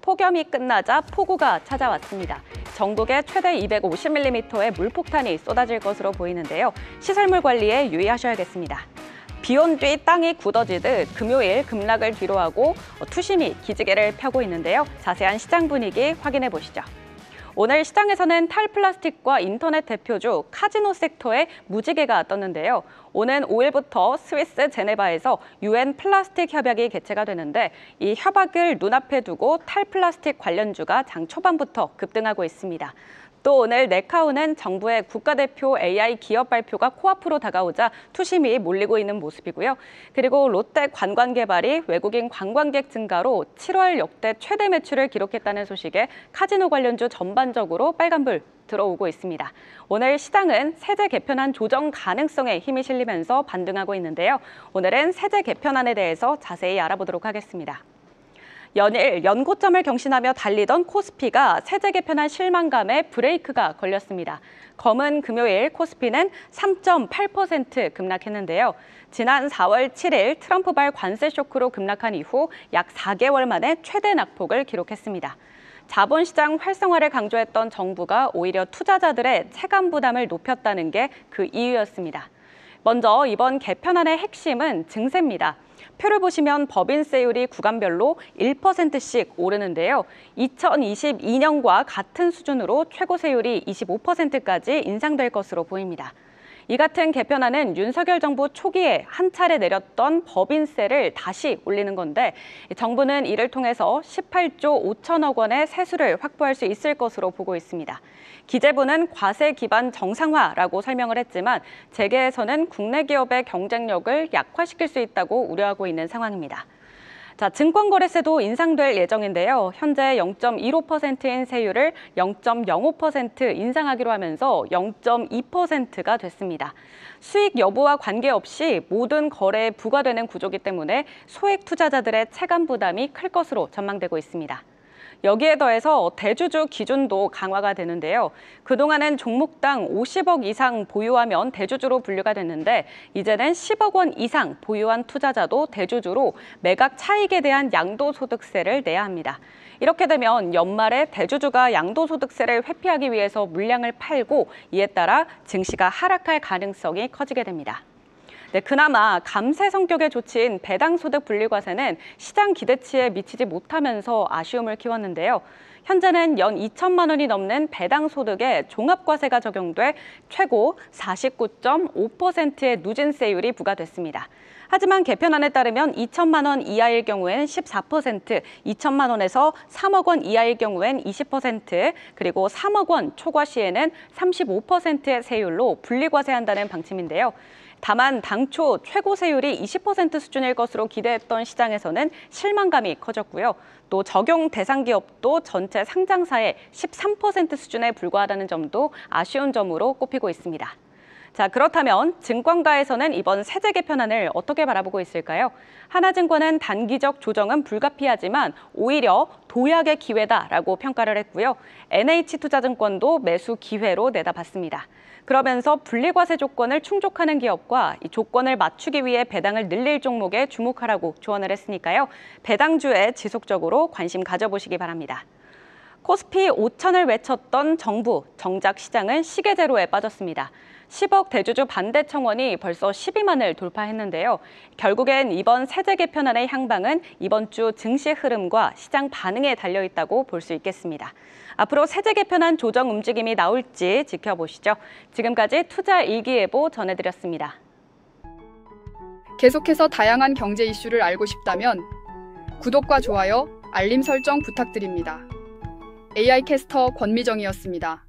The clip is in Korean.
폭염이 끝나자 폭우가 찾아왔습니다. 전국에 최대 250mm의 물폭탄이 쏟아질 것으로 보이는데요. 시설물 관리에 유의하셔야겠습니다. 비온 뒤 땅이 굳어지듯 금요일 급락을 뒤로하고 투심이 기지개를 펴고 있는데요. 자세한 시장 분위기 확인해 보시죠. 오늘 시장에서는 탈플라스틱과 인터넷 대표주 카지노 섹터에 무지개가 떴는데요. 오는 5일부터 스위스 제네바에서 UN 플라스틱 협약이 개최가 되는데 이 협약을 눈앞에 두고 탈플라스틱 관련주가 장 초반부터 급등하고 있습니다. 또 오늘 네카우는 정부의 국가대표 AI 기업 발표가 코앞으로 다가오자 투심이 몰리고 있는 모습이고요. 그리고 롯데 관광개발이 외국인 관광객 증가로 7월 역대 최대 매출을 기록했다는 소식에 카지노 관련주 전반적으로 빨간불 들어오고 있습니다. 오늘 시장은 세제 개편안 조정 가능성에 힘이 실리면서 반등하고 있는데요. 오늘은 세제 개편안에 대해서 자세히 알아보도록 하겠습니다. 연일 연고점을 경신하며 달리던 코스피가 세제 개편안 실망감에 브레이크가 걸렸습니다. 검은 금요일 코스피는 3.8% 급락했는데요. 지난 4월 7일 트럼프발 관세 쇼크로 급락한 이후 약 4개월 만에 최대 낙폭을 기록했습니다. 자본시장 활성화를 강조했던 정부가 오히려 투자자들의 체감 부담을 높였다는 게 그 이유였습니다. 먼저 이번 개편안의 핵심은 증세입니다. 표를 보시면 법인세율이 구간별로 1%씩 오르는데요. 2022년과 같은 수준으로 최고세율이 25%까지 인상될 것으로 보입니다. 이 같은 개편안은 윤석열 정부 초기에 한 차례 내렸던 법인세를 다시 올리는 건데 정부는 이를 통해서 18조 5천억 원의 세수를 확보할 수 있을 것으로 보고 있습니다. 기재부는 과세 기반 정상화라고 설명을 했지만 재계에서는 국내 기업의 경쟁력을 약화시킬 수 있다고 우려하고 있는 상황입니다. 자, 증권거래세도 인상될 예정인데요. 현재 0.15%인 세율을 0.05% 인상하기로 하면서 0.2%가 됐습니다. 수익 여부와 관계없이 모든 거래에 부과되는 구조이기 때문에 소액 투자자들의 체감 부담이 클 것으로 전망되고 있습니다. 여기에 더해서 대주주 기준도 강화가 되는데요. 그동안은 종목당 50억 이상 보유하면 대주주로 분류가 됐는데 이제는 10억 원 이상 보유한 투자자도 대주주로 매각 차익에 대한 양도소득세를 내야 합니다. 이렇게 되면 연말에 대주주가 양도소득세를 회피하기 위해서 물량을 팔고 이에 따라 증시가 하락할 가능성이 커지게 됩니다. 네, 그나마 감세 성격의 조치인 배당소득 분리과세는 시장 기대치에 미치지 못하면서 아쉬움을 키웠는데요. 현재는 연 2천만 원이 넘는 배당소득에 종합과세가 적용돼 최고 49.5%의 누진세율이 부과됐습니다. 하지만 개편안에 따르면 2천만 원 이하일 경우에는 14%, 2천만 원에서 3억 원 이하일 경우엔 20%, 그리고 3억 원 초과 시에는 35%의 세율로 분리과세한다는 방침인데요. 다만 당초 최고 세율이 20% 수준일 것으로 기대했던 시장에서는 실망감이 커졌고요. 또 적용 대상 기업도 전체 상장사의 13% 수준에 불과하다는 점도 아쉬운 점으로 꼽히고 있습니다. 자, 그렇다면 증권가에서는 이번 세제 개편안을 어떻게 바라보고 있을까요? 하나증권은 단기적 조정은 불가피하지만 오히려 도약의 기회다라고 평가를 했고요. NH투자증권도 매수 기회로 내다봤습니다. 그러면서 분리과세 조건을 충족하는 기업과 이 조건을 맞추기 위해 배당을 늘릴 종목에 주목하라고 조언을 했으니까요. 배당주에 지속적으로 관심 가져보시기 바랍니다. 코스피 5천을 외쳤던 정부, 정작 시장은 시계제로에 빠졌습니다. 10억 대주주 반대 청원이 벌써 12만을 돌파했는데요. 결국엔 이번 세제 개편안의 향방은 이번 주 증시 흐름과 시장 반응에 달려있다고 볼 수 있겠습니다. 앞으로 세제 개편안 조정 움직임이 나올지 지켜보시죠. 지금까지 투자 일기예보 전해드렸습니다. 계속해서 다양한 경제 이슈를 알고 싶다면 구독과 좋아요, 알림 설정 부탁드립니다. AI 캐스터 권미정이었습니다.